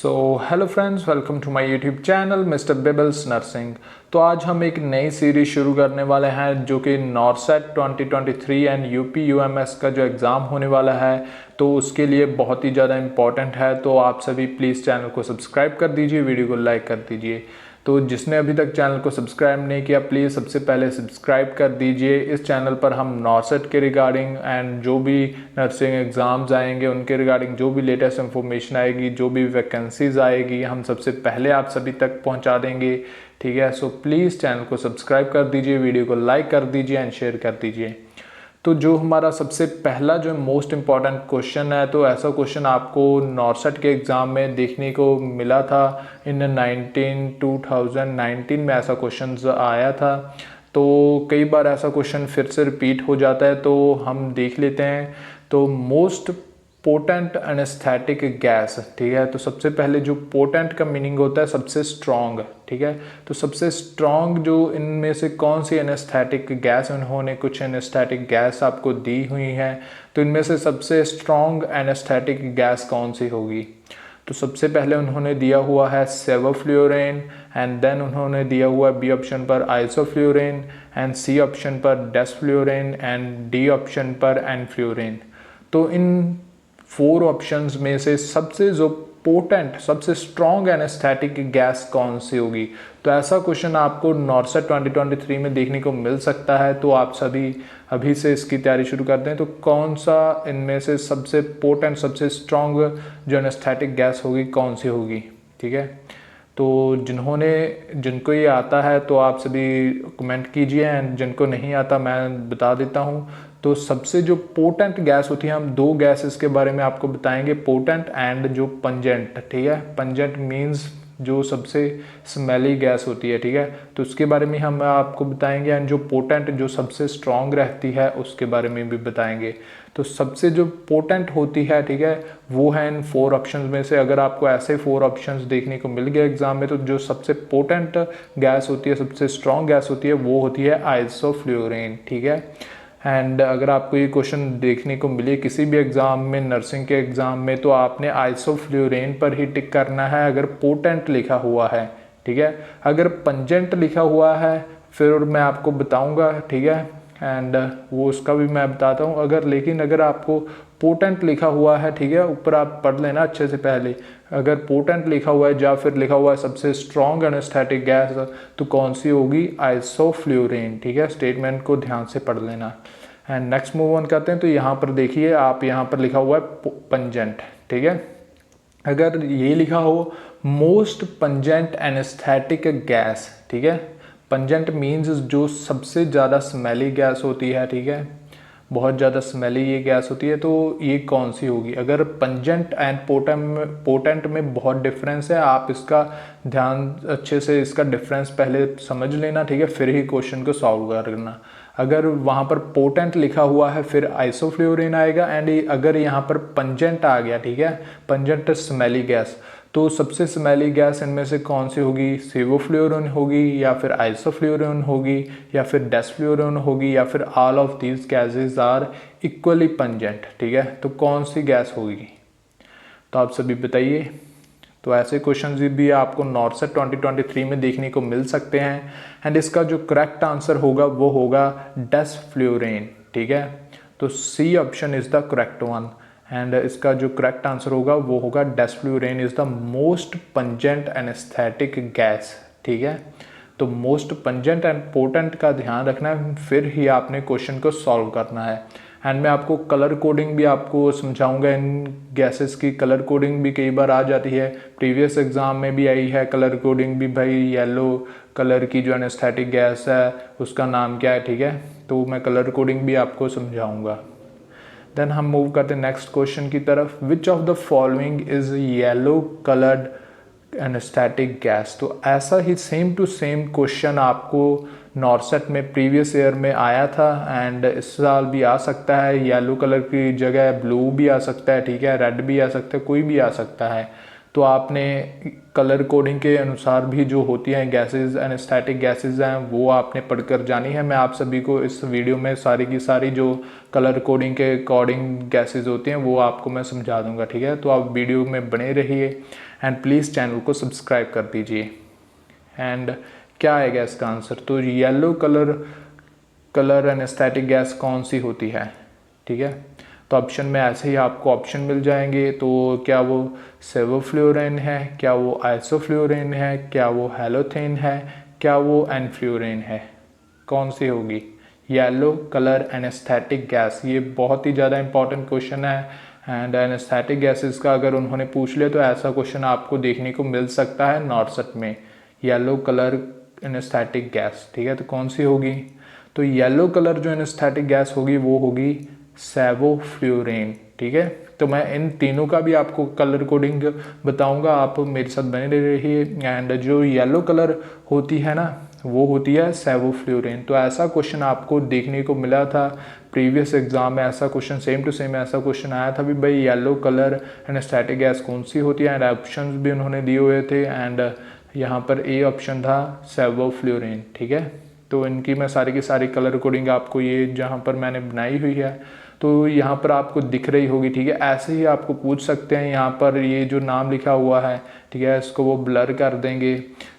So hello friends, welcome to my YouTube channel mister बिबल्स nursing. तो आज हम एक नई सीरीज शुरू करने वाले हैं जो कि नॉरसेट 2023 एंड यूपी यूएमएस का जो एग्ज़ाम होने वाला है तो उसके लिए बहुत ही ज़्यादा इम्पॉर्टेंट है। तो आप सभी प्लीज़ चैनल को सब्सक्राइब कर दीजिए, वीडियो को लाइक कर दीजिए। तो जिसने अभी तक चैनल को सब्सक्राइब नहीं किया प्लीज़ सबसे पहले सब्सक्राइब कर दीजिए। इस चैनल पर हम नॉरसेट के रिगार्डिंग एंड जो भी नर्सिंग एग्ज़ाम्स आएंगे उनके रिगार्डिंग जो भी लेटेस्ट इन्फॉर्मेशन आएगी, जो भी वैकेंसीज आएगी, हम सबसे पहले आप सभी तक पहुंचा देंगे। ठीक है, सो प्लीज़ चैनल को सब्सक्राइब कर दीजिए, वीडियो को लाइक कर दीजिए एंड शेयर कर दीजिए। तो जो हमारा सबसे पहला जो मोस्ट इम्पॉर्टेंट क्वेश्चन है, तो ऐसा क्वेश्चन आपको नॉरसेट के एग्ज़ाम में देखने को मिला था इन 2019 में ऐसा क्वेश्चन आया था। तो कई बार ऐसा क्वेश्चन फिर से रिपीट हो जाता है, तो हम देख लेते हैं। तो मोस्ट पोटेंट एनेस्थेटिक गैस, ठीक है। तो सबसे पहले जो पोटेंट का मीनिंग होता है सबसे स्ट्रॉन्ग, ठीक है। तो सबसे स्ट्रॉन्ग जो इनमें से कौन सी एनेस्थेटिक गैस, उन्होंने कुछ एनेस्थेटिक गैस आपको दी हुई है, तो इनमें से सबसे स्ट्रॉन्ग एनेस्थेटिक गैस कौन सी होगी। तो सबसे पहले उन्होंने दिया हुआ है सेवोफ्लुरेन, एंड देन उन्होंने दिया हुआ है बी ऑप्शन पर आइसोफ्लुरेन, एंड सी ऑप्शन पर डेसफ्लुरेन, एंड डी ऑप्शन पर एनफ्लुरेन। तो इन 4 ऑप्शंस में से सबसे जो पोटेंट, सबसे स्ट्रॉन्ग एनेस्थेटिक गैस कौन सी होगी। तो ऐसा क्वेश्चन आपको नॉरसेट 2023 में देखने को मिल सकता है। तो आप सभी अभी से इसकी तैयारी शुरू कर दें। तो कौन सा इनमें से सबसे पोटेंट, सबसे स्ट्रॉन्ग जो एनेस्थेटिक गैस होगी कौन सी होगी, ठीक है। तो जिनको ये आता है तो आप सभी कमेंट कीजिए, एंड जिनको नहीं आता मैं बता देता हूँ। तो सबसे जो पोटेंट गैस होती है, हम 2 गैसेस के बारे में आपको बताएंगे, पोटेंट एंड जो पंजेंट, ठीक है। पंजेंट मींस जो सबसे स्मेली गैस होती है, ठीक है। तो उसके बारे में हम आपको बताएंगे, एंड जो पोटेंट, जो सबसे स्ट्रॉन्ग रहती है, उसके बारे में भी बताएंगे। तो सबसे जो पोटेंट होती है, ठीक है, वो है इन 4 ऑप्शंस में से। अगर आपको ऐसे 4 ऑप्शंस देखने को मिल गए एग्जाम में, तो जो सबसे पोटेंट गैस होती है, सबसे स्ट्रॉन्ग गैस होती है, वो होती है आइसोफ्लुरेन, ठीक है। एंड अगर आपको ये क्वेश्चन देखने को मिले किसी भी एग्ज़ाम में, नर्सिंग के एग्ज़ाम में, तो आपने आइसोफ्लुरेन पर ही टिक करना है अगर पोटेंट लिखा हुआ है, ठीक है। अगर पंजेंट लिखा हुआ है फिर मैं आपको बताऊंगा, ठीक है, एंड वो उसका भी मैं बताता हूँ। लेकिन अगर आपको पोटेंट लिखा हुआ है, ठीक है, ऊपर आप पढ़ लेना अच्छे से पहले। अगर पोटेंट लिखा हुआ है या फिर लिखा हुआ है सबसे स्ट्रॉन्ग एनेस्थेटिक गैस, तो कौन सी होगी, आइसोफ्लुरेन, ठीक है। स्टेटमेंट को ध्यान से पढ़ लेना। एंड नेक्स्ट मूव ऑन करते हैं। तो यहाँ पर देखिए, आप यहाँ पर लिखा हुआ है पंजेंट, ठीक है। अगर ये लिखा हो मोस्ट पंजेंट एनेस्थेटिक गैस, ठीक है। पंजेंट मीन्स जो सबसे ज़्यादा स्मेली गैस होती है, ठीक है, बहुत ज़्यादा स्मेली ये गैस होती है, तो ये कौन सी होगी। अगर पंजेंट एंड पोटेंट में बहुत डिफरेंस है, आप इसका ध्यान अच्छे से, इसका डिफरेंस पहले समझ लेना, ठीक है, फिर ही क्वेश्चन को सॉल्व करना। अगर वहाँ पर पोटेंट लिखा हुआ है फिर आइसोफ्लुरेन आएगा, एंड अगर यहाँ पर पंजेंट आ गया, ठीक है, पंजेंट स्मेली गैस, तो सबसे स्मेली गैस इनमें से कौन सी होगी, सेवोफ्लुरेन होगी, या फिर आइसोफ्लुरेन होगी, या फिर डेसफ्लुरेन होगी, या फिर all of these gases are equally pungent, ठीक है। तो कौन सी गैस होगी, तो आप सभी बताइए। तो ऐसे क्वेश्चंस भी आपको नॉरसेट 2023 में देखने को मिल सकते हैं, एंड इसका जो करेक्ट आंसर होगा वो होगा डेसफ्लुरेन, ठीक है। तो C option is the correct one, and इसका जो करेक्ट आंसर होगा वो होगा desflurane is the most pungent anaesthetic gas, ठीक है। तो मोस्ट पंजेंट एंड पोटेंट का ध्यान रखना है, फिर ही आपने क्वेश्चन को सॉल्व करना है। एंड मैं आपको कलर कोडिंग भी आपको समझाऊंगा। इन गैसेस की कलर कोडिंग भी कई बार आ जाती है, प्रीवियस एग्जाम में भी आई है कलर कोडिंग भी, भाई येलो कलर की जो एनेस्थेटिक गैस है उसका नाम क्या है, ठीक है। तो मैं कलर कोडिंग भी आपको समझाऊंगा। देन हम मूव करते हैं नेक्स्ट क्वेश्चन की तरफ। विच of the following is yellow coloured anaesthetic gas. तो ऐसा ही सेम टू सेम क्वेश्चन आपको नॉरसेट में प्रीवियस ईयर में आया था, एंड इस साल भी आ सकता है। येलो कलर की जगह ब्लू भी आ सकता है, ठीक है, रेड भी आ सकता है, कोई भी आ सकता है। तो आपने कलर कोडिंग के अनुसार भी जो होती हैं गैसेस, एनेस्थेटिक गैसेस हैं, वो आपने पढ़कर जानी है। मैं आप सभी को इस वीडियो में सारी की सारी जो कलर कोडिंग के अकॉर्डिंग गैसेस होती हैं वो आपको मैं समझा दूंगा, ठीक है। तो आप वीडियो में बने रहिए एंड प्लीज़ चैनल को सब्सक्राइब कर दीजिए। एंड क्या आएगा इसका आंसर, तो येलो कलर एनेस्थेटिक गैस कौन सी होती है, ठीक है। तो ऑप्शन में ऐसे ही आपको ऑप्शन मिल जाएंगे। तो क्या वो सेवोफ्लोरेन है, क्या वो आइसोफ्लोरेन है, क्या वो हैलोथेन है, क्या वो एनफ्लोरेन है, कौन सी होगी येलो कलर एनेस्थेटिक गैस। ये बहुत ही ज़्यादा इंपॉर्टेंट क्वेश्चन है एंड एनेस्थेटिक गैसेस का अगर उन्होंने पूछ लिया तो ऐसा क्वेश्चन आपको देखने को मिल सकता है नॉर्सेट में, येलो कलर एनेस्थेटिक गैस, ठीक है। तो कौन सी होगी, तो येलो कलर जो एनेस्थेटिक गैस होगी वो होगी सेवोफ्लोरेन, ठीक है। तो मैं इन तीनों का भी आपको कलर कोडिंग बताऊंगा, आप मेरे साथ बने रहिए। एंड जो येलो कलर होती है ना वो होती है सेवोफ्लोरेन। तो ऐसा क्वेश्चन आपको देखने को मिला था प्रीवियस एग्जाम में, ऐसा क्वेश्चन सेम टू सेम ऐसा क्वेश्चन आया था भी भाई येलो कलर एनेस्थेटिक गैस कौन सी होती है, एंड ऑप्शंस भी उन्होंने दिए हुए थे। एंड यहाँ पर ए ऑप्शन था सेवोफ्लोरेन, ठीक है। तो इनकी मैं सारी की सारी कलर कोडिंग आपको ये जहाँ पर मैंने बनाई हुई है तो यहाँ पर आपको दिख रही होगी, ठीक है। ऐसे ही आपको पूछ सकते हैं, यहाँ पर ये जो नाम लिखा हुआ है, ठीक है, इसको वो ब्लर कर देंगे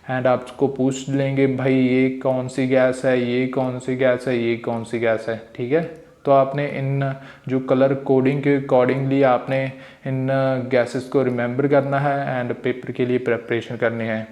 एंड आपको पूछ लेंगे भाई ये कौन सी गैस है, ये कौन सी गैस है, ये कौन सी गैस है, ठीक है। तो आपने इन जो कलर कोडिंग के अकॉर्डिंगली आपने इन गैसेस को रिमेंबर करना है एंड पेपर के लिए प्रिपरेशन करनी है।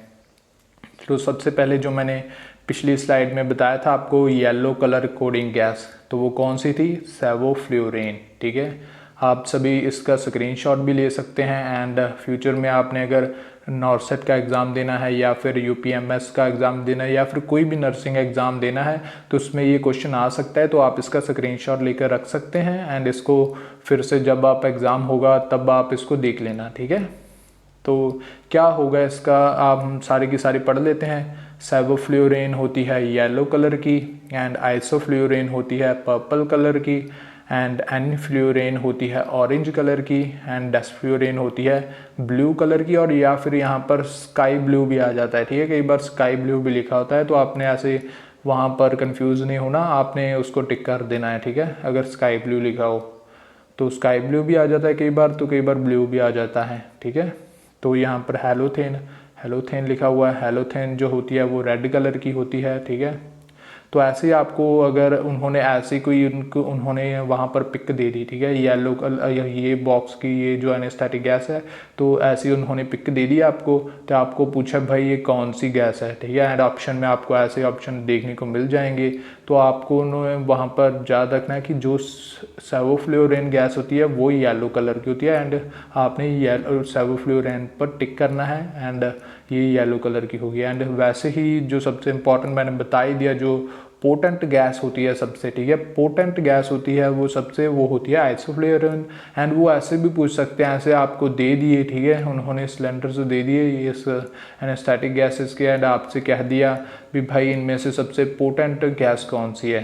तो सबसे पहले जो मैंने पिछली स्लाइड में बताया था आपको येलो कलर कोडिंग गैस, तो वो कौन सी थी, सेवोफ्लोरेन, ठीक है। आप सभी इसका स्क्रीनशॉट भी ले सकते हैं एंड फ्यूचर में आपने अगर नॉर्सेट का एग्ज़ाम देना है या फिर यूपीएमएस का एग्ज़ाम देना है या फिर कोई भी नर्सिंग एग्ज़ाम देना है तो उसमें ये क्वेश्चन आ सकता है, तो आप इसका स्क्रीनशॉट लेकर रख सकते हैं एंड इसको फिर से जब आप एग्ज़ाम होगा तब आप इसको देख लेना, ठीक है। तो क्या होगा इसका, आप हम सारी की सारी पढ़ लेते हैं। सेवोफ्लोरेन होती है येलो कलर की एंड आइसोफ्लोरेन होती है पर्पल कलर की एंड एनफ्लोरेन होती है ऑरेंज कलर की एंड डेस्फ्लोरेन होती है ब्लू कलर की, और या फिर यहाँ पर स्काई ब्लू भी आ जाता है, ठीक है। कई बार स्काई ब्लू भी लिखा होता है तो आपने ऐसे वहाँ पर कंफ्यूज नहीं होना, आपने उसको टिक कर देना है, ठीक है। अगर स्काई ब्लू लिखा हो तो स्काई ब्लू भी आ जाता है कई बार, तो कई बार ब्लू भी आ जाता है, ठीक है। तो यहाँ पर हेलोथेन लिखा हुआ है, हेलोथेन जो होती है वो रेड कलर की होती है, ठीक है। तो ऐसे ही आपको अगर उन्होंने ऐसी कोई उन्होंने वहाँ पर पिक दे दी, ठीक है, येलो कलर ये बॉक्स की ये जो एनेस्थेटिक गैस है, तो ऐसी उन्होंने पिक दे दी आपको, तो आपको पूछा भाई ये कौन सी गैस है, ठीक है। एंड ऑप्शन में आपको ऐसे ऑप्शन देखने को मिल जाएंगे, तो आपको वहाँ पर याद रखना है कि जो सेवोफ्लोरेन गैस होती है वो येलो कलर की होती है एंड आपने सेवोफ्लोरेन पर टिक करना है एंड ये येलो कलर की होगी। एंड वैसे ही जो सबसे इम्पॉर्टेंट मैंने बता ही दिया, जो पोटेंट गैस होती है सबसे, ठीक है, पोटेंट गैस होती है वो सबसे वो होती है आइसोफ्लोरेन। एंड वो ऐसे भी पूछ सकते हैं, ऐसे आपको दे दिए, ठीक है, उन्होंने सिलेंडर्स दे दिए इस एनेस्थेटिक गैसेस के एंड आपसे कह दिया भी भाई इनमें से सबसे पोटेंट गैस कौन सी है,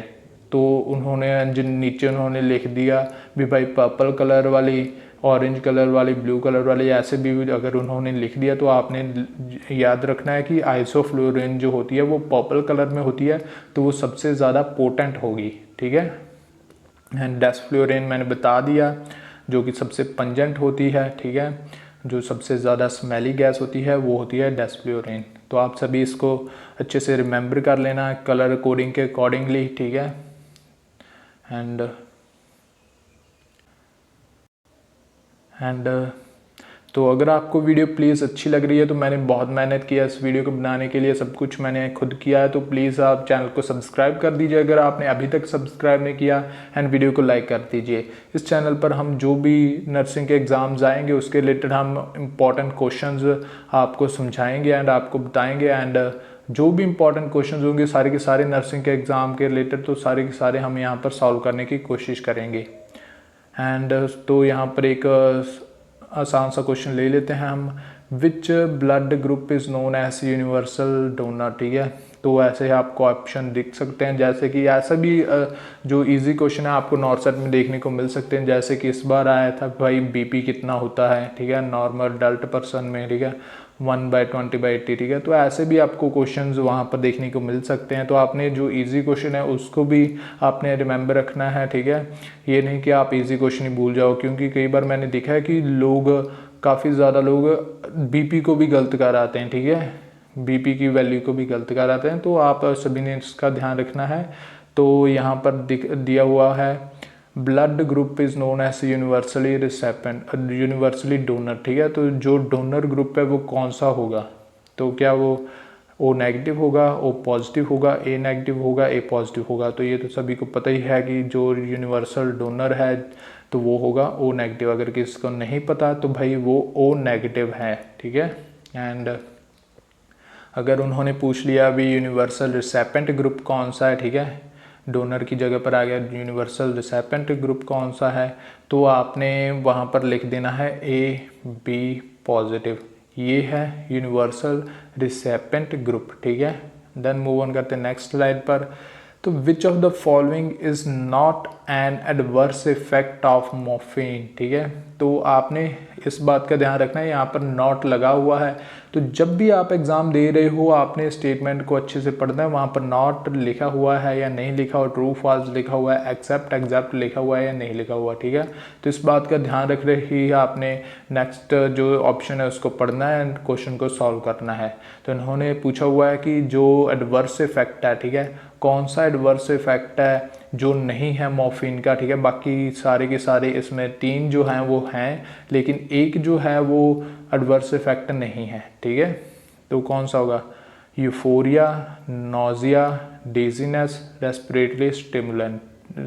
तो उन्होंने जिन नीचे उन्होंने लिख दिया भी भाई पर्पल कलर वाली, ऑरेंज कलर वाली, ब्लू कलर वाली, ऐसे भी अगर उन्होंने लिख दिया तो आपने याद रखना है कि आइसोफ्लोरेन जो होती है वो पर्पल कलर में होती है, तो वो सबसे ज़्यादा पोटेंट होगी, ठीक है। एंड डेस्फ्लोरेन मैंने बता दिया जो कि सबसे पंजेंट होती है, ठीक है। जो सबसे ज़्यादा स्मेली गैस होती है वो होती है डेस्फ्लोरेन। तो आप सभी इसको अच्छे से रिमेंबर कर लेना कलर कोडिंग के अकॉर्डिंगली, ठीक है। एंड तो अगर आपको वीडियो प्लीज़ अच्छी लग रही है, तो मैंने बहुत मेहनत किया इस वीडियो को बनाने के लिए, सब कुछ मैंने खुद किया है, तो प्लीज़ आप चैनल को सब्सक्राइब कर दीजिए अगर आपने अभी तक सब्सक्राइब नहीं किया, एंड वीडियो को लाइक कर दीजिए। इस चैनल पर हम जो भी नर्सिंग के एग्ज़ाम्स आएंगे उसके रिलेटेड हम इम्पॉर्टेंट क्वेश्चंस आपको समझाएंगे एंड आपको बताएंगे, एंड जो भी इंपॉर्टेंट क्वेश्चन होंगे सारे के सारे नर्सिंग के एग्ज़ाम के रिलेटेड, तो सारे के सारे हम यहाँ पर सॉल्व करने की कोशिश करेंगे। एंड तो यहाँ पर एक आसान सा क्वेश्चन ले लेते हैं हम, which blood group is known as universal donor, ठीक है। तो ऐसे आपको ऑप्शन दिख सकते हैं। जैसे कि ऐसा भी जो इजी क्वेश्चन है आपको नॉर्सेट में देखने को मिल सकते हैं, जैसे कि इस बार आया था भाई बीपी कितना होता है, ठीक है, नॉर्मल अडल्ट पर्सन में, ठीक है, 1/20/80, ठीक है। तो ऐसे भी आपको क्वेश्चंस वहाँ पर देखने को मिल सकते हैं। तो आपने जो इजी क्वेश्चन है उसको भी आपने रिमेंबर रखना है, ठीक है। ये नहीं कि आप इजी क्वेश्चन ही भूल जाओ, क्योंकि कई बार मैंने देखा है कि लोग, काफ़ी ज़्यादा लोग बीपी को भी गलत कराते हैं, ठीक है, बीपी की वैल्यू को भी गलत कराते हैं। तो आप सभी ने इसका ध्यान रखना है। तो यहाँ पर दिया हुआ है blood group is known as universally recipient, universally donor, ठीक है। तो जो डोनर ग्रुप है वो कौन सा होगा, तो क्या वो ओ नेगेटिव होगा, ओ पॉजिटिव होगा, ए नेगेटिव होगा, ए पॉजिटिव होगा। तो ये तो सभी को पता ही है कि जो यूनिवर्सल डोनर है तो वो होगा ओ नेगेटिव। अगर किसी को नहीं पता तो भाई वो ओ नेगेटिव है, ठीक है। एंड अगर उन्होंने पूछ लिया अभी यूनिवर्सल रिसेपेंट ग्रुप कौन सा है, ठीक है, डोनर की जगह पर आ गया यूनिवर्सल रिसेपेंट ग्रुप कौन सा है, तो आपने वहाँ पर लिख देना है ए बी पॉजिटिव, ये है यूनिवर्सल रिसेपेंट ग्रुप, ठीक है। देन मूव ऑन करते हैं नेक्स्ट स्लाइड पर। तो विच of the following is not an adverse effect of morphine, ठीक है। तो आपने इस बात का ध्यान रखना है, यहाँ पर नॉट लगा हुआ है। तो जब भी आप एग्ज़ाम दे रहे हो आपने स्टेटमेंट को अच्छे से पढ़ना है, वहाँ पर नॉट लिखा हुआ है या नहीं लिखा हुआ, ट्रू फॉल्स लिखा हुआ है, एक्सेप्ट एग्जैक्ट लिखा हुआ है या नहीं लिखा हुआ, ठीक है। तो इस बात का ध्यान रख रहे ही आपने नेक्स्ट जो ऑप्शन है उसको पढ़ना है एंड क्वेश्चन को सॉल्व करना है। तो इन्होंने पूछा हुआ है कि जो एडवर्स इफेक्ट है, ठीक है, कौन सा एडवर्स इफेक्ट है जो नहीं है मॉर्फिन का, ठीक है। बाकी सारे के सारे इसमें 3 जो हैं वो हैं, लेकिन एक जो है वो एडवर्स इफेक्ट नहीं है, ठीक है। तो कौन सा होगा, euphoria, nausea, dizziness, respiratory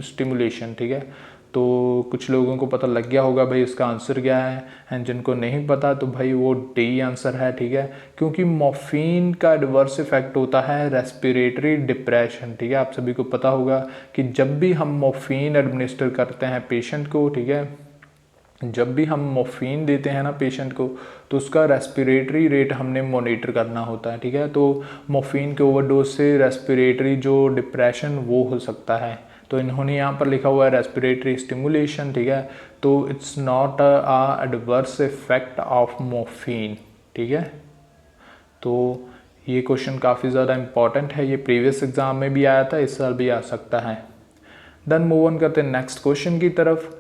stimulation, ठीक है। तो कुछ लोगों को पता लग गया होगा भाई इसका आंसर क्या है, एंड जिनको नहीं पता तो भाई वो डी आंसर है, ठीक है। क्योंकि मॉर्फिन का एडवर्स इफेक्ट होता है रेस्पिरेटरी डिप्रेशन, ठीक है। आप सभी को पता होगा कि जब भी हम मॉर्फिन एडमिनिस्टर करते हैं पेशेंट को, ठीक है, जब भी हम मॉर्फिन देते हैं ना पेशेंट को, तो उसका रेस्पिरेटरी रेट हमने मॉनिटर करना होता है, ठीक है। तो मॉर्फिन के ओवरडोज से रेस्पिरेटरी जो डिप्रेशन वो हो सकता है। तो इन्होंने यहाँ पर लिखा हुआ है रेस्पिरेटरी स्टिमुलेशन, ठीक है। तो it's not a adverse effect of morphine, ठीक है। तो ये क्वेश्चन काफ़ी ज़्यादा इंपॉर्टेंट है, ये प्रीवियस एग्जाम में भी आया था, इस साल भी आ सकता है। देन मूव ऑन करते हैं नेक्स्ट क्वेश्चन की तरफ।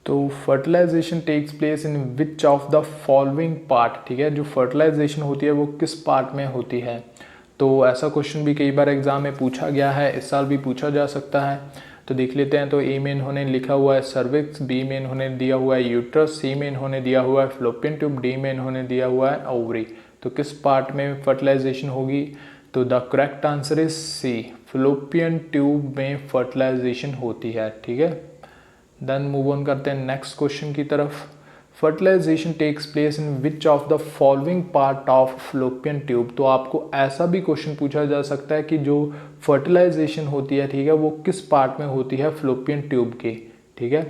तो fertilisation takes place in which of the following part, ठीक है। जो फर्टिलाइजेशन होती है वो किस पार्ट में होती है, तो ऐसा क्वेश्चन भी कई बार एग्जाम में पूछा गया है, इस साल भी पूछा जा सकता है। तो देख लेते हैं। तो ए में इन्होंने लिखा हुआ है सर्विक्स, बी में इन्होंने दिया हुआ है यूट्रस, सी में इन्होंने दिया हुआ है फ्लोपियन ट्यूब, डी में इन्होंने दिया हुआ है ओवरी। तो किस पार्ट में फर्टिलाइजेशन होगी, तो the correct answer is C, fallopian tube में फर्टिलाइजेशन होती है, ठीक है। देन मूव ऑन करते हैं नेक्स्ट क्वेश्चन की तरफ। Fertilisation takes place in which of the following part of fallopian tube. तो आपको ऐसा भी क्वेश्चन पूछा जा सकता है कि जो फर्टिलाइजेशन होती है, ठीक है, वो किस पार्ट में होती है फ्लोपियन ट्यूब के, ठीक है।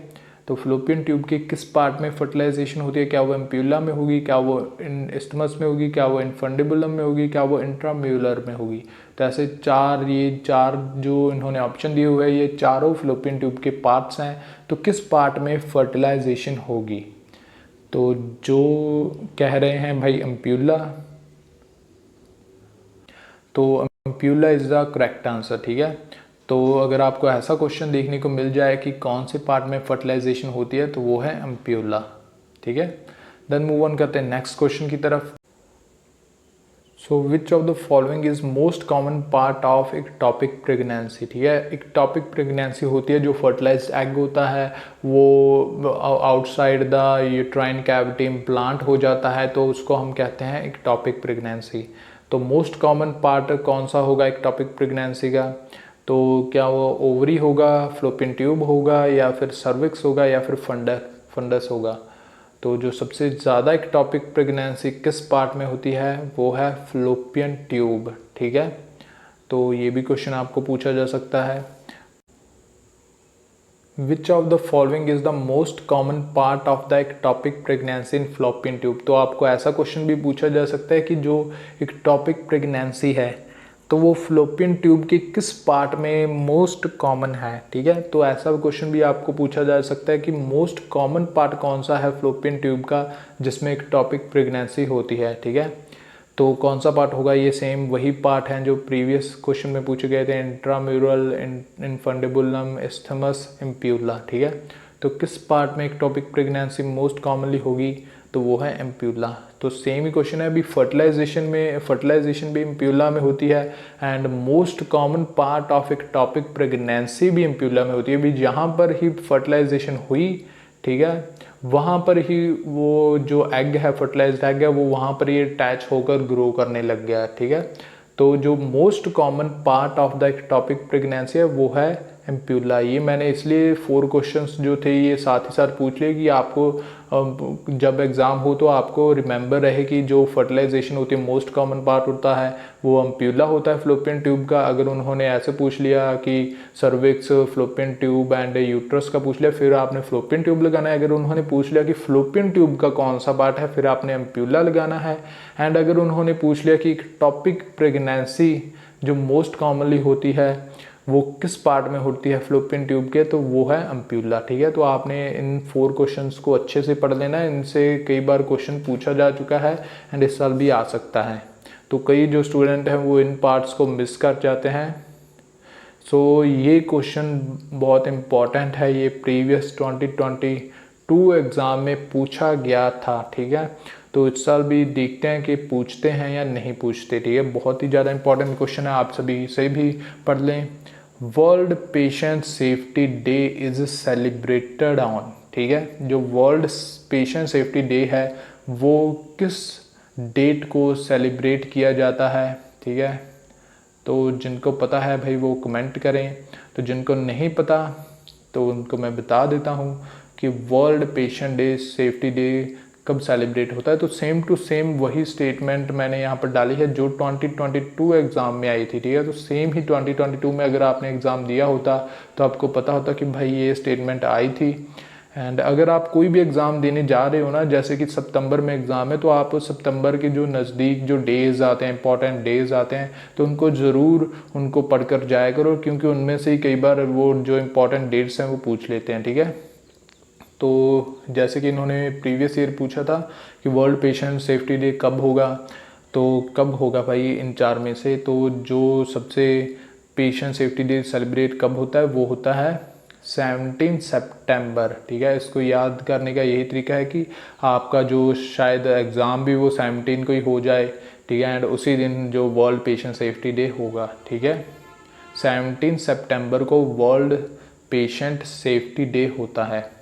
तो फ्लोपियन ट्यूब के किस पार्ट में फर्टिलाइजेशन होती है, क्या वो एम्प्यूला में होगी, क्या वो इस्टमस में होगी, क्या वो इनफंडिबुलम में होगी, क्या वो इंट्राम्यूलर में होगी। तो ऐसे ये चार जो इन्होंने ऑप्शन दिए हुए हैं ये चारों फ्लोपियन ट्यूब के पार्ट्स हैं। तो किस पार्ट में फर्टिलाइजेशन होगी, तो जो कह रहे हैं भाई एम्प्यूला, तो ampulla is the correct answer, ठीक है। तो अगर आपको ऐसा क्वेश्चन देखने को मिल जाए कि कौन से पार्ट में फर्टिलाइजेशन होती है तो वो है एम्प्यूला, ठीक है। देन मूव ऑन करते हैं नेक्स्ट क्वेश्चन की तरफ। So which of the following is most common part of ectopic pregnancy, ठीक है। एक्टॉपिक प्रेगनेंसी होती है जो फर्टिलाइज्ड एग होता है वो outside the uterine cavity implant हो जाता है, तो उसको हम कहते हैं एक्टॉपिक प्रेगनेंसी। तो मोस्ट कॉमन पार्ट कौन सा होगा एक्टॉपिक प्रेगनेंसी का, तो क्या वो ओवरी होगा, फ्लोपियन ट्यूब होगा, या फिर सर्विक्स होगा, या फिर फंडस होगा। तो जो सबसे ज़्यादा एक्टॉपिक प्रेगनेंसी किस पार्ट में होती है वो है फ्लोपियन ट्यूब, ठीक है। तो ये भी क्वेश्चन आपको पूछा जा सकता है। विच of the following is the most common part of the ectopic pregnancy in fallopian tube. तो आपको ऐसा क्वेश्चन भी पूछा जा सकता है कि जो एक्टॉपिक प्रेगनेंसी है तो वो फ्लोपियन ट्यूब के किस पार्ट में मोस्ट कॉमन है, ठीक है। तो ऐसा क्वेश्चन भी आपको पूछा जा सकता है कि मोस्ट कॉमन पार्ट कौन सा है फ्लोपियन ट्यूब का जिसमें एक टॉपिक प्रेगनेंसी होती है, ठीक है। तो कौन सा पार्ट होगा, ये सेम वही पार्ट हैं जो प्रीवियस क्वेश्चन में पूछे गए थे, इंट्राम्यूरल इन्फंडिबुलम इस्थमस इम्प्यूला, ठीक है। तो किस पार्ट में एक टॉपिक प्रेगनेंसी मोस्ट कॉमनली होगी, तो वो है एम्प्यूला। तो सेम ही क्वेश्चन है अभी फर्टिलाइजेशन भी एम्प्यूला में होती है and most common part of एक टॉपिक प्रेगनेंसी भी एम्प्यूला में होती है। अभी जहाँ पर ही फर्टिलाइजेशन हुई, ठीक है, वहाँ पर ही वो जो एग है, फर्टिलाइज्ड एग है, वो वहाँ पर ही अटैच होकर ग्रो करने लग गया, ठीक है। तो जो most common part of the topic pregnancy है वो है एम्प्यूला। ये मैंने इसलिए 4 क्वेश्चंस जो थे ये साथ ही साथ पूछ लिए कि आपको जब एग्ज़ाम हो तो आपको रिमेंबर रहे कि जो फर्टिलाइजेशन होती है मोस्ट कॉमन पार्ट होता है वो एम्प्यूला होता है फ्लोपियन ट्यूब का। अगर उन्होंने ऐसे पूछ लिया कि cervix, fallopian tube and uterus का पूछ लिया, फिर आपने फ्लोपियन ट्यूब लगाना है। अगर उन्होंने पूछ लिया कि फ्लोपियन ट्यूब का कौन सा पार्ट है, फिर आपने एम्प्यूला लगाना है। एंड अगर उन्होंने पूछ लिया कि टॉपिक प्रेगनेंसी जो मोस्ट कॉमनली होती है वो किस पार्ट में होती है फ्लोपियन ट्यूब के, तो वो है एम्प्यूला, ठीक है। तो आपने इन 4 क्वेश्चंस को अच्छे से पढ़ लेना है, इनसे कई बार क्वेश्चन पूछा जा चुका है एंड इस साल भी आ सकता है। तो कई जो स्टूडेंट हैं वो इन पार्ट्स को मिस कर जाते हैं। सो ये क्वेश्चन बहुत इम्पॉर्टेंट है, ये प्रीवियस 2022 एग्ज़ाम में पूछा गया था, ठीक है। तो इस साल भी देखते हैं कि पूछते हैं या नहीं पूछते, ठीक है। बहुत ही ज़्यादा इंपॉर्टेंट क्वेश्चन है, आप सभी से भी पढ़ लें। World patient safety day is celebrated on, ठीक है। जो वर्ल्ड पेशेंट सेफ्टी डे है वो किस डेट को सेलिब्रेट किया जाता है, ठीक है। तो जिनको पता है भाई वो कमेंट करें, तो जिनको नहीं पता तो उनको मैं बता देता हूँ कि world patient day safety day कब सेलिब्रेट होता है। तो सेम टू सेम वही स्टेटमेंट मैंने यहाँ पर डाली है जो 2022 एग्ज़ाम में आई थी, ठीक है। तो सेम ही 2022 में अगर आपने एग्ज़ाम दिया होता तो आपको पता होता कि भाई ये स्टेटमेंट आई थी। एंड अगर आप कोई भी एग्ज़ाम देने जा रहे हो ना, जैसे कि सितंबर में एग्ज़ाम है, तो आप सितंबर के जो नज़दीक जो डेज़ आते हैं, इंपॉर्टेंट डेज़ आते हैं, तो उनको ज़रूर उनको पढ़कर जाया करो, क्योंकि उनमें से ही कई बार वो जो इंपॉर्टेंट डेट्स हैं वो पूछ लेते हैं, ठीक है। तो जैसे कि इन्होंने प्रीवियस ईयर पूछा था कि वर्ल्ड पेशेंट सेफ्टी डे कब होगा, तो कब होगा भाई इन 4 में से। तो जो सबसे पेशेंट सेफ्टी डे सेलिब्रेट कब होता है वो होता है 17 सितंबर, ठीक है। इसको याद करने का यही तरीका है कि आपका जो शायद एग्ज़ाम भी वो 17 को ही हो जाए, ठीक है। एंड उसी दिन जो वर्ल्ड पेशेंट सेफ्टी डे होगा, ठीक है, 17 सितंबर को वर्ल्ड पेशेंट सेफ्टी डे होता है।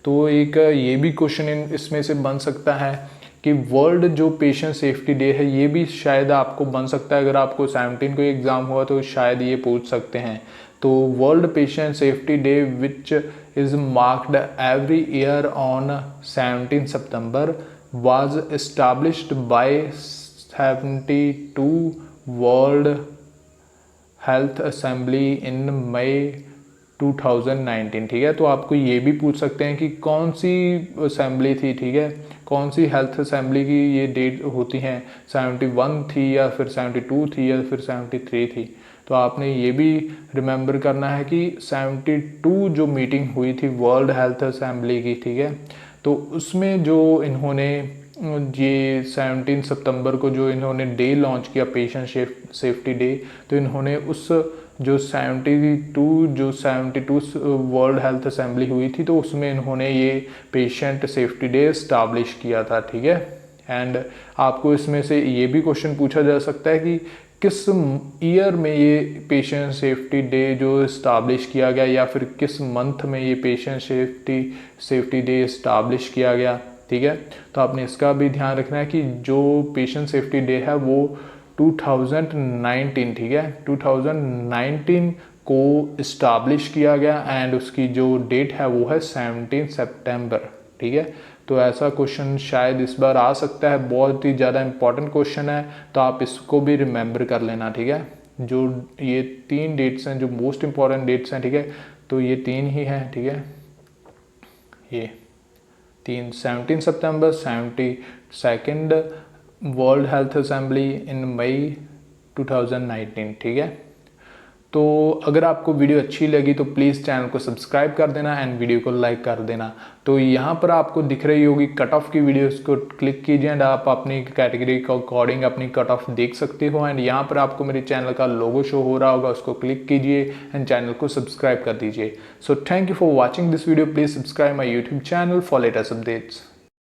तो एक ये भी क्वेश्चन इसमें से बन सकता है कि वर्ल्ड जो पेशेंट सेफ्टी डे है ये भी शायद आपको बन सकता है, अगर आपको 17 को एग्ज़ाम हुआ तो शायद ये पूछ सकते हैं। तो world patient safety day which is marked every year on 17 September was established by 72 world health assembly in May 2019, ठीक है। तो आपको ये भी पूछ सकते हैं कि कौन सी असेंबली थी, ठीक है, कौन सी हेल्थ असेंबली की ये डेट होती हैं, 71 थी या फिर 72 थी या फिर 73 थी। तो आपने ये भी रिमेंबर करना है कि 72 जो मीटिंग हुई थी वर्ल्ड हेल्थ असेंबली की, ठीक है, तो उसमें जो इन्होंने ये 17 सितंबर को जो इन्होंने डे लॉन्च किया पेशेंट सेफ्टी डे, तो इन्होंने उस जो 72 वर्ल्ड हेल्थ असेंबली हुई थी तो उसमें इन्होंने ये पेशेंट सेफ्टी डे इस्टाब्लिश किया था, ठीक है। एंड आपको इसमें से ये भी क्वेश्चन पूछा जा सकता है कि किस ईयर में ये पेशेंट सेफ्टी डे जो इस्टाब्लिश किया गया, या फिर किस मंथ में ये पेशेंट सेफ्टी डे इस्टाब्लिश किया गया, ठीक है। तो आपने इसका भी ध्यान रखना है कि जो पेशेंट सेफ्टी डे है वो 2019, ठीक है, 2019 को इस्टाब्लिश किया गया एंड उसकी जो डेट है वो है 17 सितंबर, ठीक है। तो ऐसा क्वेश्चन शायद इस बार आ सकता है, बहुत ही ज़्यादा इंपॉर्टेंट क्वेश्चन है, तो आप इसको भी रिमेंबर कर लेना, ठीक है। जो ये 3 डेट्स हैं जो मोस्ट इंपॉर्टेंट डेट्स हैं, ठीक है, तो ये 3 ही हैं, ठीक है, ये 17 सितंबर, 72nd world health assembly in May 2019, ठीक है। तो अगर आपको वीडियो अच्छी लगी तो प्लीज़ चैनल को सब्सक्राइब कर देना एंड वीडियो को लाइक कर देना। तो यहाँ पर आपको दिख रही होगी कट ऑफ की वीडियो, उसको क्लिक कीजिए एंड आप अपनी कैटेगरी के अकॉर्डिंग अपनी कट ऑफ देख सकते हो। एंड यहाँ पर आपको मेरे चैनल का लोगो शो हो रहा होगा, उसको क्लिक कीजिए एंड चैनल को सब्सक्राइब कर दीजिए। So thank you for watching this video. Please subscribe my YouTube channel for latest updates.